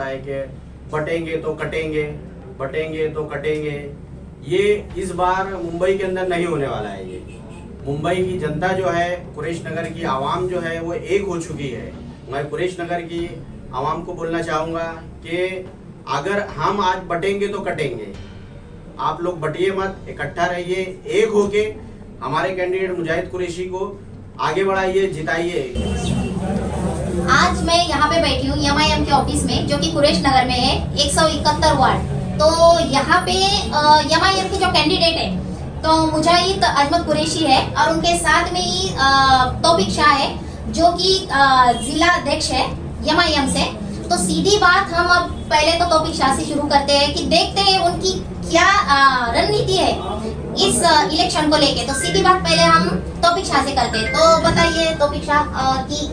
है कि बटेंगे तो कटेंगे, बटेंगे तो कटेंगे। ये इस बार मुंबई के अंदर नहीं होने वाला है। ये मुंबई की जनता जो है, कुरैश नगर की आवाम जो है वो एक हो चुकी है। मैं कुरैश नगर की आवाम को बोलना चाहूँगा कि अगर हम आज बटेंगे तो कटेंगे। आप लोग बटिए मत, इकट्ठा रहिए, एक होके हमारे कैंडिडेट मुजाहिद कुरैशी को आगे बढ़ाइए, जिताइए। आज मैं यहाँ पे बैठी हूँ MIM के ऑफिस में, जो कि कुरैश नगर में है, 171 वार्ड। तो यहाँ पे MIM के जो कैंडिडेट है तो मुजाहिद अहमद कुरैशी है और उनके साथ में ही तौफीक शाह है, जो कि जिला अध्यक्ष है MIM से। तो सीधी बात, हम अब पहले तो तौफीक शाह से शुरू करते हैं कि देखते हैं उनकी क्या रणनीति है इस इलेक्शन को लेके। तो सीधी बात पहले हम तौफीक शाह से करते हैं। तो बताइए तौफीक शाह कि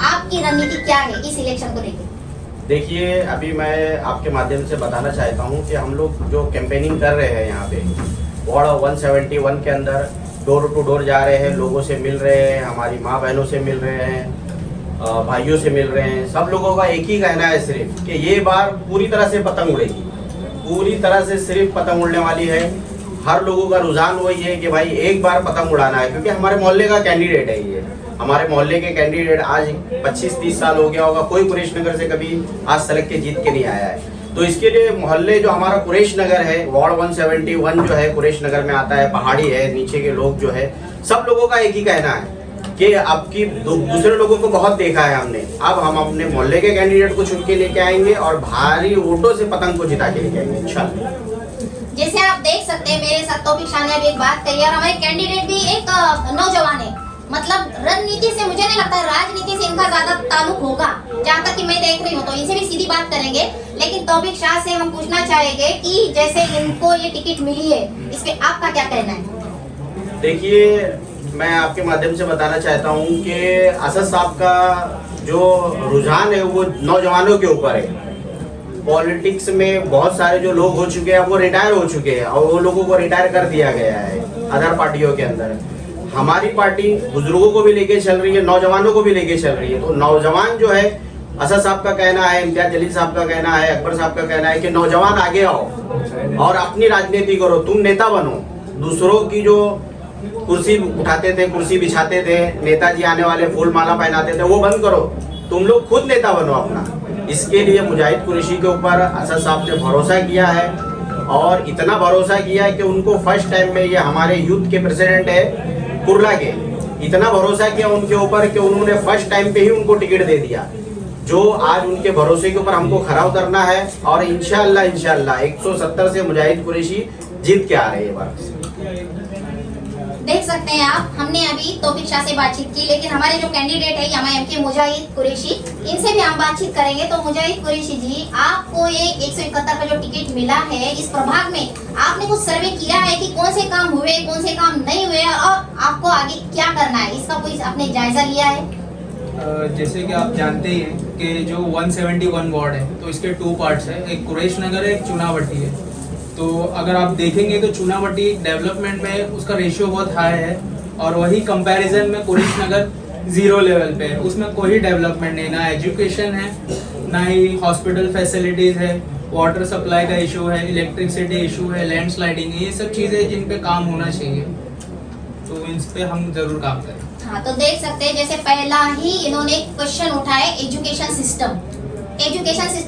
आपकी रणनीति क्या है इस इलेक्शन को लेके? देखिए, अभी मैं आपके माध्यम से बताना चाहता हूँ कि हम लोग जो कैंपेनिंग कर रहे हैं यहाँ पे वार्ड 171 के अंदर डोर टू डोर जा रहे हैं, लोगों से मिल रहे हैं, हमारी माँ बहनों से मिल रहे हैं, भाइयों से मिल रहे हैं। सब लोगों का एक ही कहना है सिर्फ कि ये बार पूरी तरह से पतंग उड़ेगी, पूरी तरह से सिर्फ पतंग उड़ने वाली है। हर लोगों का रुझान वही है कि भाई एक बार पतंग उड़ाना है, क्योंकि हमारे मोहल्ले का कैंडिडेट है ये। हमारे मोहल्ले के कैंडिडेट आज 25-30 साल हो गया होगा, कोई कुरैश नगर से कभी आज सलग के जीत के नहीं आया है। तो इसके लिए मोहल्ले जो हमारा कुरैश नगर है, वार्ड 171 जो है कुरैश नगर में आता है, पहाड़ी है, नीचे के लोग जो है, सब लोगों का एक ही कहना है कि अब की दूसरे लोगों को बहुत देखा है हमने, अब हम अपने मोहल्ले के कैंडिडेट को चुन के लेके आएंगे और भारी वोटों से पतंग को जिता के लेके आएंगे इंशाल्लाह। जैसे आप देख सकते हैं, मेरे साथ तौफीक शाह ने अभी एक बात कही और हमारे कैंडिडेट भी एक नौजवान है। मतलब रणनीति से मुझे नहीं लगता राजनीति से इनका ज्यादा ताल्लुक होगा, जहाँ तक कि मैं देख रही हूँ। तो इनसे भी सीधी बात करेंगे, लेकिन तौफीक शाह से हम पूछना चाहेंगे कि जैसे इनको ये टिकट मिली है, इस पे आपका क्या कहना है? देखिए, मैं आपके माध्यम से बताना चाहता हूँ कि असद साहब का जो रुझान है वो नौजवानों के ऊपर है। पॉलिटिक्स में बहुत सारे जो लोग हो चुके हैं वो रिटायर हो चुके हैं और वो लोगों को रिटायर कर दिया गया है अदर पार्टियों के अंदर। हमारी पार्टी बुजुर्गों को भी लेके चल रही है, नौजवानों को भी लेके चल रही है। तो नौजवान जो है, असद साहब का कहना है, इम्तियाज जलील साहब का कहना है, अकबर साहब का कहना है कि नौजवान आगे आओ और अपनी राजनीति करो, तुम नेता बनो। दूसरों की जो कुर्सी उठाते थे, कुर्सी बिछाते थे, नेताजी आने वाले फूल माला पहनाते थे, वो बंद करो, तुम लोग खुद नेता बनो अपना। इसके लिए मुजाहिद कुरैशी के ऊपर असद साहब ने भरोसा किया है और इतना भरोसा किया है कि उनको फर्स्ट टाइम में, ये हमारे यूथ के प्रेसिडेंट है कुर्ला के, इतना भरोसा किया उनके ऊपर कि उन्होंने फर्स्ट टाइम पे ही उनको टिकट दे दिया। जो आज उनके भरोसे के ऊपर हमको खरा उतरना है और इंशाल्लाह 170 से मुजाहिद कुरैशी जीत के आ रहे हैं बार। देख सकते हैं आप, हमने अभी तौफीक शाह से बातचीत की, लेकिन हमारे जो कैंडिडेट है MIM के मुजाहिद कुरैशी, इनसे भी हम बातचीत करेंगे। तो मुजाहिद कुरैशी जी, आपको ये 171 का जो टिकट मिला है, इस प्रभाग में आपने कुछ सर्वे किया है कि कौन से काम हुए, कौन से काम नहीं हुए और आपको आगे क्या करना है, इसका कोई आपने जायजा लिया है? जैसे कि आप जानते हैं कि जो 171 वार्ड है तो इसके 2 पार्ट्स है, एक कुरैश नगर है, एक चुनावटी है। तो अगर आप देखेंगे तो चुनावटी डेवलपमेंट में उसका रेशियो बहुत हाई है और वही कंपैरिजन में कुरैश नगर 0 लेवल पे है, उसमें कोई डेवलपमेंट नहीं, ना एजुकेशन है, ना ही हॉस्पिटल फैसिलिटीज़ है, वाटर सप्लाई का इशू है, इलेक्ट्रिसिटी इशू है, लैंडस्लाइडिंग है, ये सब चीज़ें जिन पे काम होना चाहिए, तो इन पे हम जरूर काम करें। हाँ, तो देख सकते हैं जैसे पहला ही इन्होंने क्वेश्चन उठाया एजुकेशन सिस्टम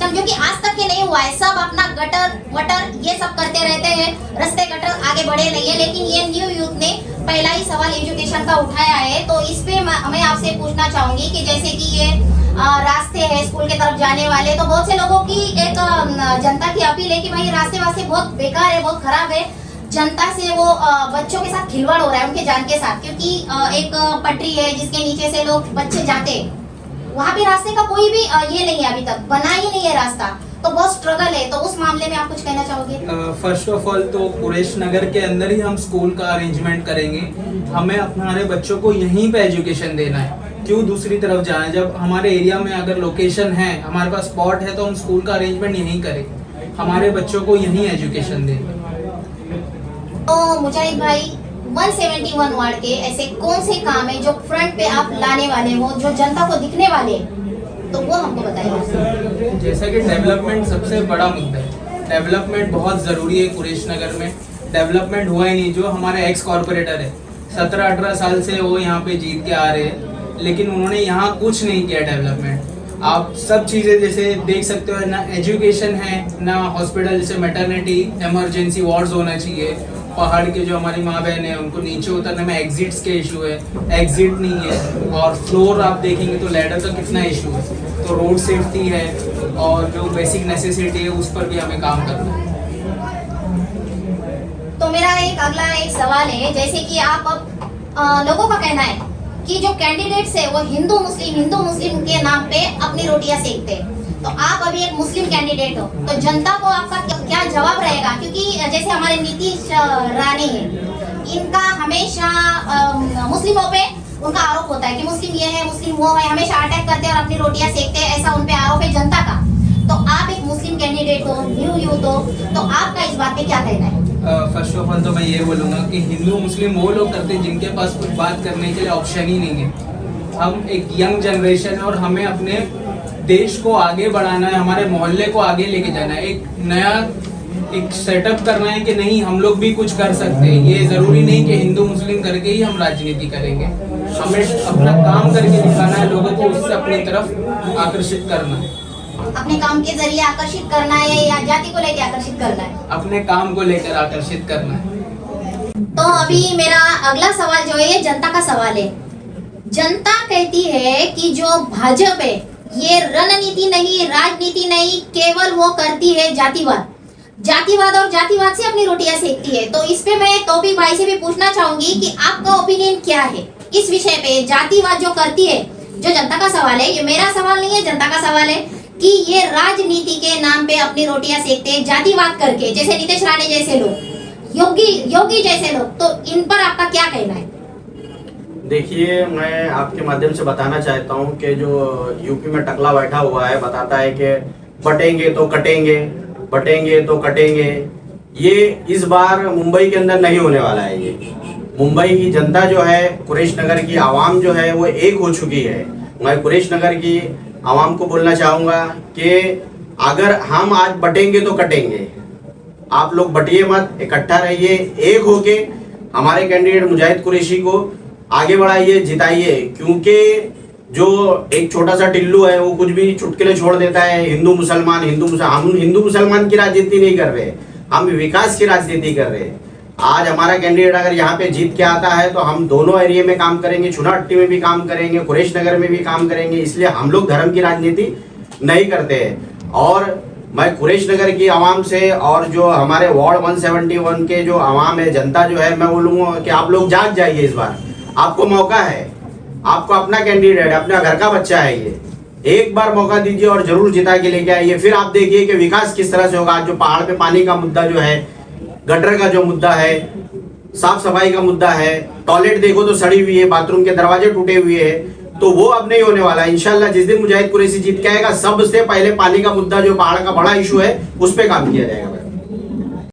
जो कि आज तक के नहीं हुआ है। सब अपना गटर वटर ये सब करते रहते हैं, रास्ते गटर आगे बढ़े नहीं है, लेकिन ये न्यू यूथ ने पहला ही सवाल एजुकेशन का उठाया है। तो इस पे मैं आपसे पूछना चाहूंगी कि जैसे कि ये रास्ते हैं स्कूल के तरफ जाने वाले, तो बहुत से लोगों की एक जनता की अपील है कि भाई रास्ते वास्ते बहुत बेकार है, बहुत खराब है। जनता से वो बच्चों के साथ खिलवाड़ हो रहा है, उनके जान के साथ, क्योंकि एक पटरी है जिसके नीचे से लोग बच्चे जाते हैं, वहाँ पे रास्ते का कोई भी ये नहीं है, अभी तक बना ही नहीं है रास्ता, तो बहुत स्ट्रगल है। तो उस मामले में आप कुछ कहना चाहोगे? फर्स्ट ऑफ ऑल तो कुरैश नगर के अंदर ही हम स्कूल का अरेंजमेंट करेंगे। हमें हमारे बच्चों को यहीं पे एजुकेशन देना है, क्यों दूसरी तरफ जाना है? जब हमारे एरिया में अगर लोकेशन है, हमारे पास स्पॉट है, तो हम स्कूल का अरेंजमेंट यहीं करें, हमारे बच्चों को यहीं एजुकेशन दें। तो मुजाहिद भाई, 171 वार्ड के ऐसे कौन से काम है जो फ्रंट पे आप लाने वाले हो, जो जनता को दिखने वाले? तो वो हमको बताइए। जैसा कि डेवलपमेंट सबसे बड़ा मुद्दा है, डेवलपमेंट बहुत ज़रूरी है। कुरेश नगर में डेवलपमेंट हुआ ही नहीं। जो हमारे एक्स कॉरपोरेटर है 17-18 साल से वो यहाँ पे जीत के आ रहे हैं, लेकिन उन्होंने यहाँ कुछ नहीं किया डेवलपमेंट। आप सब चीज़ें जैसे देख सकते हो, ना एजुकेशन है, ना हॉस्पिटल, जैसे मैटरनिटी, इमरजेंसी वार्ड्स होना चाहिए। पहाड़ के जो हमारी माँ बहन है उनको नीचे उतरने में एग्जिट्स के इशू है, एग्जिट नहीं है। और फ्लोर आप देखेंगे तो लैडर का कितना इशू है। तो रोड सेफ्टी है और जो बेसिक नेसेसिटी है उस पर भी हमें काम करना है। तो मेरा अगला एक सवाल है, जैसे कि आप अब लोगों का कहना है कि जो कैंडिडेट्स है वो हिंदू मुस्लिम के नाम पे अपनी रोटियां सेकते हैं। तो आप अभी एक मुस्लिम कैंडिडेट हो, तो जनता को आपका क्या जवाब रहेगा? क्योंकि जैसे हमारे नीतीश रानी है, इनका हमेशा मुस्लिमों पे उनका आरोप होता है कि मुस्लिम ये है, मुस्लिम वो है, हमेशा अटैक करते हैं और अपनी रोटियां सेकते हैं, ऐसा उन पे आरोप है जनता का। तो आप एक मुस्लिम कैंडिडेट हो, न्यू यूथ हो, तो आपका इस बात पे क्या कहना है? फर्स्ट ऑफ ऑल तो मैं ये बोलूँगा कि हिंदू मुस्लिम वो लोग करते हैं जिनके पास कुछ बात करने के लिए ऑप्शन ही नहीं है। हम एक यंग जनरेशन है और हमें अपने देश को आगे बढ़ाना है, हमारे मोहल्ले को आगे लेके जाना है, एक नया एक सेटअप करना है कि नहीं हम लोग भी कुछ कर सकते हैं। ये ज़रूरी नहीं कि हिंदू मुस्लिम करके ही हम राजनीति करेंगे, हमें अपना काम करके दिखाना है, लोगों को उससे अपनी तरफ आकर्षित करना है। अपने काम के जरिए आकर्षित करना है या जाति को लेकर आकर्षित करना है? अपने काम को लेकर आकर्षित करना है। तो अभी मेरा अगला सवाल जो है ये जनता का सवाल है। जनता कहती है कि जो भाजपा है ये रणनीति नहीं, राजनीति नहीं, केवल वो करती है जातिवाद और जातिवाद से अपनी रोटियां सेकती है। तो इस पे मैं तौफीक भाई से भी पूछना चाहूंगी कि आपका ओपिनियन क्या है इस विषय पे? जातिवाद जो करती है, जो जनता का सवाल है, ये मेरा सवाल नहीं है, जनता का सवाल है कि ये राजनीति के नाम पे अपनी रोटियां सेकते हैं जातिवाद करके, जैसे नीतीश रानी जैसे लोग, योगी जैसे लोग। तो इन पर आपका क्या कहना है? देखिए, मैं आपके माध्यम से बताना चाहता हूं कि जो यूपी में टकला बैठा हुआ है बताता है कि बटेंगे तो कटेंगे, बटेंगे तो कटेंगे। ये इस बार मुंबई के अंदर नहीं होने वाला है। ये मुंबई की जनता जो है, कुरेश नगर की आवाम जो है वो एक हो चुकी है। मैं कुरेश नगर की आवाम को बोलना चाहूँगा कि अगर हम आज बटेंगे तो कटेंगे। आप लोग बटिए मत, इकट्ठा रहिए, एक होके हमारे कैंडिडेट मुजाहिद कुरैशी को आगे बढ़ाइए, जिताइए। क्योंकि जो एक छोटा सा टिल्लू है वो कुछ भी चुटकुले छोड़ देता है, हिंदू मुसलमान। हम हिंदू मुसलमान की राजनीति नहीं कर रहे, हम विकास की राजनीति कर रहे हैं। आज हमारा कैंडिडेट अगर यहाँ पे जीत के आता है तो हम दोनों एरिया में काम करेंगे, चुनाहट्टी में भी काम करेंगे, कुरेश नगर में भी काम करेंगे। इसलिए हम लोग धर्म की राजनीति नहीं करते हैं। और मैं कुरेश नगर की आवाम से और जो हमारे वार्ड 171 के जो आवाम है, जनता जो है, मैं बोलूँगा कि आप लोग जाग जाइए। इस बार आपको मौका है, आपको अपना कैंडिडेट, अपना घर का बच्चा है, ये एक बार मौका दीजिए और जरूर जिता के लेके आइए। फिर आप देखिए कि विकास किस तरह से होगा। आज जो पहाड़ पे पानी का मुद्दा जो है, गटर का जो मुद्दा है, साफ सफाई का मुद्दा है, टॉयलेट देखो तो सड़ी हुई है, बाथरूम के दरवाजे टूटे हुए हैं, तो वो अब नहीं होने वाला है। इंशाल्लाह जिस दिन मुजाहिद कुरैशी जीत के आएगा, सबसे पहले पानी का मुद्दा जो पहाड़ का बड़ा इशू है उस पर काम किया जाएगा।